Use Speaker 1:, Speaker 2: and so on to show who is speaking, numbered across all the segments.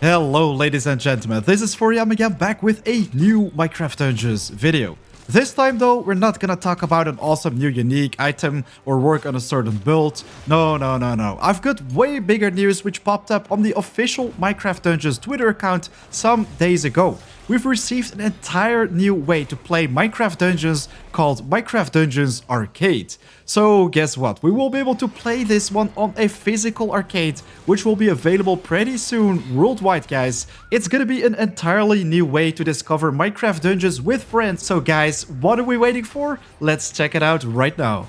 Speaker 1: Hello ladies and gentlemen, this is Fjord again back with a new Minecraft Dungeons video. This time though, we're not gonna talk about an awesome new unique item or work on a certain build. No. I've got way bigger news which popped up on the official Minecraft Dungeons Twitter account some days ago. We've received an entire new way to play Minecraft Dungeons called Minecraft Dungeons Arcade. So guess what? We will be able to play this one on a physical arcade, which will be available pretty soon worldwide, guys. It's gonna be an entirely new way to discover Minecraft Dungeons with friends. So guys, what are we waiting for? Let's check it out right now.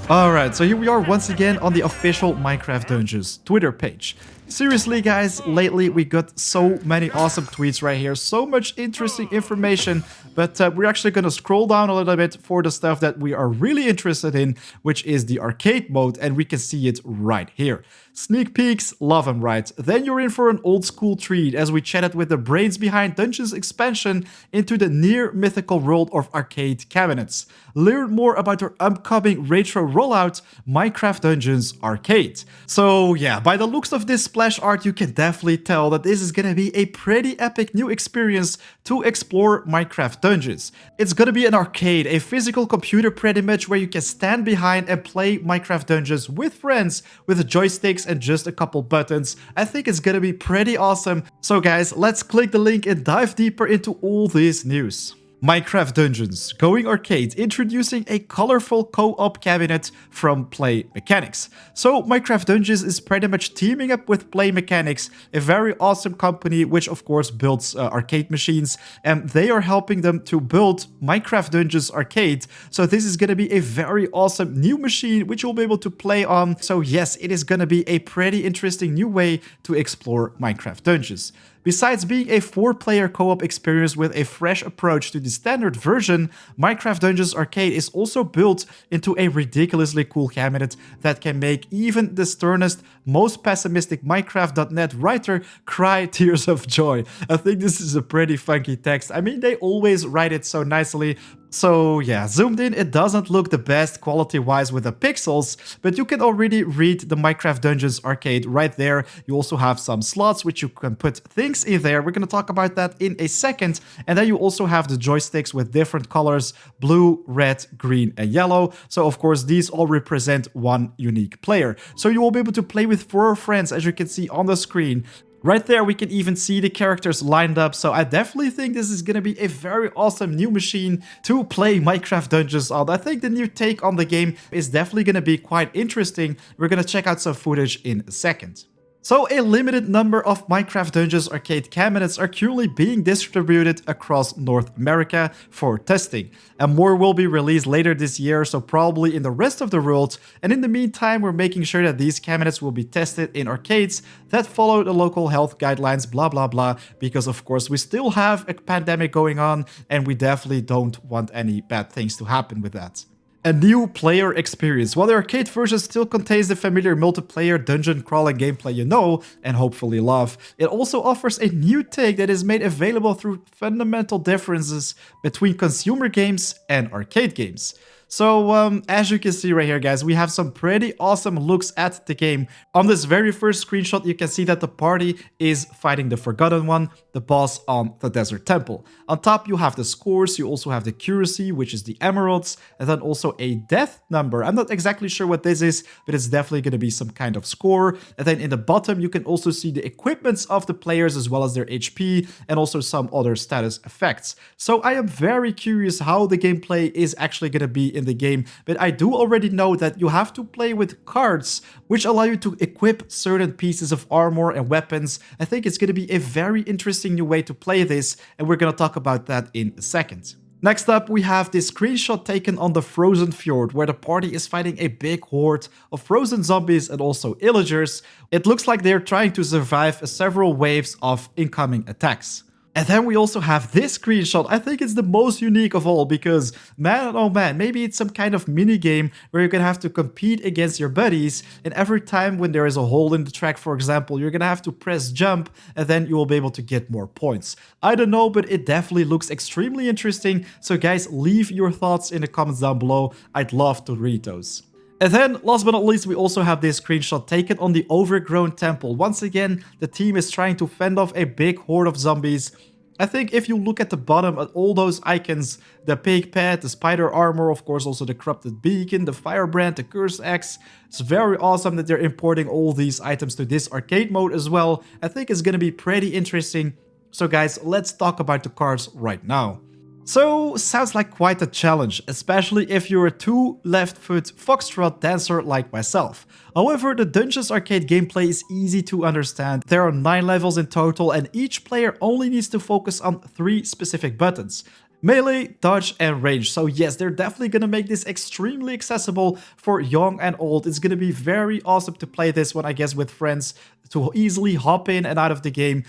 Speaker 1: Alright, so here we are once again on the official Minecraft Dungeons Twitter page. Seriously guys, lately we got so many awesome tweets right here, so much interesting information, but we're actually gonna scroll down a little bit for the stuff that we are really interested in, which is the arcade mode, and we can see it right here. Sneak peeks, love them, right? Then you're in for an old school treat as we chatted with the brains behind Dungeons expansion into the near mythical world of arcade cabinets. Learn more about our upcoming retro rollout, Minecraft Dungeons Arcade. So yeah, by the looks of this splash art, you can definitely tell that this is gonna be a pretty epic new experience to explore Minecraft Dungeons. It's gonna be an arcade, a physical computer pretty much where you can stand behind and play Minecraft Dungeons with friends with joysticks and just a couple buttons. I think it's gonna be pretty awesome. So guys, let's click the link and dive deeper into all this news. Minecraft Dungeons going arcade, introducing a colorful co-op cabinet from Play Mechanics. So Minecraft Dungeons is pretty much teaming up with Play Mechanics, a very awesome company which of course builds arcade machines, and they are helping them to build Minecraft Dungeons Arcade. So this is going to be a very awesome new machine which you'll be able to play on. So yes, it is going to be a pretty interesting new way to explore Minecraft Dungeons. Besides being a 4-player co-op experience with a fresh approach to the standard version, Minecraft Dungeons Arcade is also built into a ridiculously cool cabinet that can make even the sternest, most pessimistic Minecraft.net writer cry tears of joy. I think this is a pretty funky text. I mean, they always write it so nicely. So yeah, zoomed in, it doesn't look the best quality-wise with the pixels, but you can already read the Minecraft Dungeons Arcade right there. You also have some slots which you can put things in there. We're gonna talk about that in a second. And then you also have the joysticks with different colors, blue, red, green, and yellow. So of course, these all represent one unique player. So you will be able to play with 4 friends, as you can see on the screen. Right there, we can even see the characters lined up, so I definitely think this is gonna be a very awesome new machine to play Minecraft Dungeons on. I think the new take on the game is definitely gonna be quite interesting. We're gonna check out some footage in a second. So a limited number of Minecraft Dungeons arcade cabinets are currently being distributed across North America for testing. And more will be released later this year, so probably in the rest of the world. And in the meantime, we're making sure that these cabinets will be tested in arcades that follow the local health guidelines, blah blah blah, because of course we still have a pandemic going on and we definitely don't want any bad things to happen with that. A new player experience. While the arcade version still contains the familiar multiplayer dungeon crawling gameplay you know and hopefully love, it also offers a new take that is made available through fundamental differences between consumer games and arcade games. So, as you can see right here, guys, we have some pretty awesome looks at the game. On this very first screenshot, you can see that the party is fighting the Forgotten One, the boss on the Desert Temple. On top, you have the scores, you also have the accuracy, which is the emeralds, and then also a death number. I'm not exactly sure what this is, but it's definitely going to be some kind of score. And then in the bottom, you can also see the equipments of the players as well as their HP, and also some other status effects. So I am very curious how the gameplay is actually going to be in the game, but I do already know that you have to play with cards which allow you to equip certain pieces of armor and weapons. I think it's going to be a very interesting new way to play this, and we're going to talk about that in a second. Next up, we have this screenshot taken on the frozen fjord, where the party is fighting a big horde of frozen zombies and also illagers. It looks like they're trying to survive several waves of incoming attacks. And then we also have this screenshot. I think it's the most unique of all because, man, oh man, maybe it's some kind of mini game where you're gonna have to compete against your buddies, and every time when there is a hole in the track, for example, you're gonna have to press jump and then you will be able to get more points. I don't know, but it definitely looks extremely interesting. So guys, leave your thoughts in the comments down below. I'd love to read those. And then, last but not least, we also have this screenshot taken on the Overgrown Temple. Once again, the team is trying to fend off a big horde of zombies. I think if you look at the bottom at all those icons, the pig pet, the spider armor, of course also the corrupted beacon, the firebrand, the cursed axe, it's very awesome that they're importing all these items to this arcade mode as well. I think it's gonna be pretty interesting. So guys, let's talk about the cards right now. So, sounds like quite a challenge, especially if you're a 2 left foot foxtrot dancer like myself. However, the Dungeons arcade gameplay is easy to understand. There are 9 levels in total and each player only needs to focus on 3 specific buttons. Melee, dodge, and range. So yes, they're definitely gonna make this extremely accessible for young and old. It's gonna be very awesome to play this one, I guess, with friends to easily hop in and out of the game.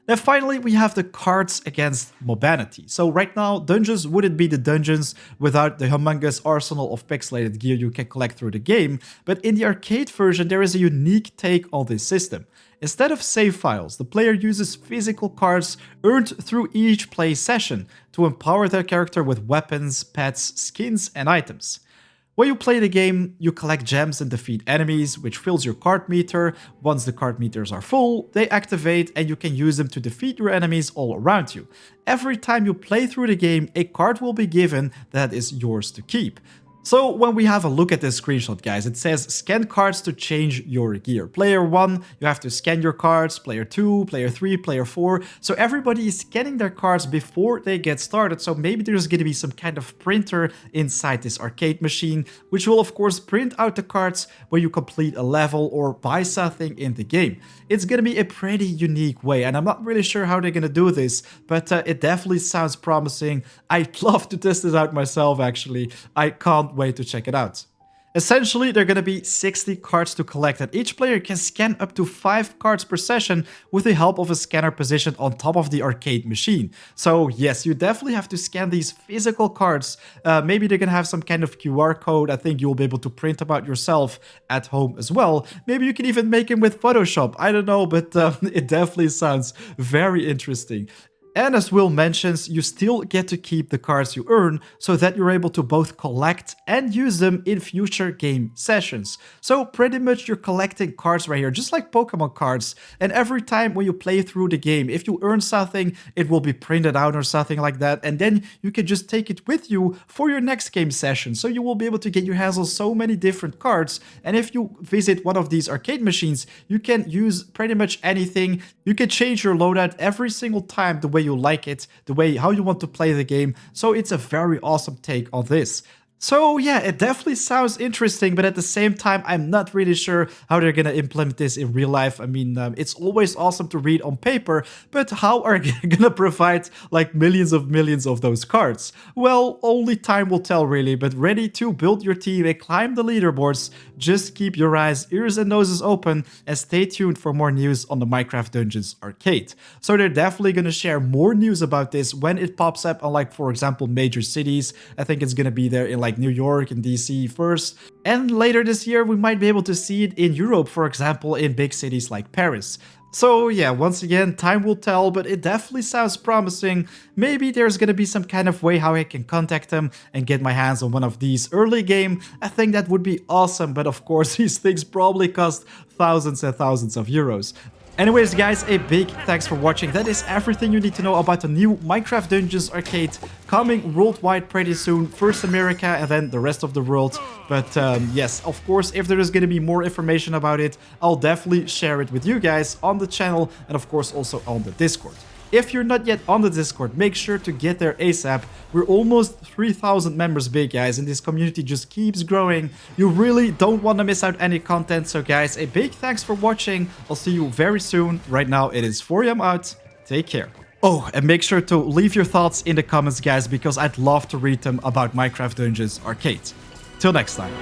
Speaker 1: Then finally, we have the cards against mobanity. So right now, dungeons wouldn't be the dungeons without the humongous arsenal of pixelated gear you can collect through the game, but in the arcade version, there is a unique take on this system. Instead of save files, the player uses physical cards earned through each play session to empower their character with weapons, pets, skins, and items. When you play the game, you collect gems and defeat enemies, which fills your card meter. Once the card meters are full, they activate and you can use them to defeat your enemies all around you. Every time you play through the game, a card will be given that is yours to keep. So when we have a look at this screenshot, guys, it says scan cards to change your gear. Player 1, you have to scan your cards. Player 2, player 3, player 4. So everybody is scanning their cards before they get started. So maybe there's going to be some kind of printer inside this arcade machine, which will of course print out the cards when you complete a level or buy something in the game. It's going to be a pretty unique way, and I'm not really sure how they're going to do this, but it definitely sounds promising. I'd love to test this out myself, actually. I can't wait to check it out. Essentially, there are going to be 60 cards to collect, and each player can scan up to 5 cards per session with the help of a scanner positioned on top of the arcade machine. So yes, you definitely have to scan these physical cards. Maybe they're going to have some kind of QR code. I think you'll be able to print them out yourself at home as well. Maybe you can even make them with Photoshop. I don't know, but it definitely sounds very interesting. And as Will mentions, you still get to keep the cards you earn so that you're able to both collect and use them in future game sessions. So pretty much you're collecting cards right here, just like Pokemon cards. And every time when you play through the game, if you earn something, it will be printed out or something like that. And then you can just take it with you for your next game session. So you will be able to get your hands on so many different cards. And if you visit one of these arcade machines, you can use pretty much anything. You can change your loadout every single time the way you like it, the way how you want to play the game. So it's a very awesome take on this. So yeah, it definitely sounds interesting, but at the same time, I'm not really sure how they're gonna implement this in real life. I mean, it's always awesome to read on paper, but how are they gonna provide like millions of those cards? Well, only time will tell really, but ready to build your team and climb the leaderboards. Just keep your eyes, ears, and noses open and stay tuned for more news on the Minecraft Dungeons arcade. So they're definitely gonna share more news about this when it pops up on, like, for example, major cities. I think it's gonna be there in like New York and DC first, and later this year we might be able to see it in Europe, for example, in big cities like Paris. So yeah, once again, time will tell, but it definitely sounds promising. Maybe there's gonna be some kind of way how I can contact them and get my hands on one of these early game. I think that would be awesome, but of course these things probably cost thousands and thousands of euros. Anyways guys, a big thanks for watching. That is everything you need to know about the new Minecraft Dungeons arcade, coming worldwide pretty soon. First America and then the rest of the world. But yes, of course, if there is going to be more information about it, I'll definitely share it with you guys on the channel and of course also on the Discord. If you're not yet on the Discord, make sure to get there ASAP. We're almost 3,000 members big, guys, and this community just keeps growing. You really don't want to miss out any content. So guys, a big thanks for watching. I'll see you very soon. Right now it is 4 AM out. Take care. Oh, and make sure to leave your thoughts in the comments, guys, because I'd love to read them about Minecraft Dungeons arcade. Till next time.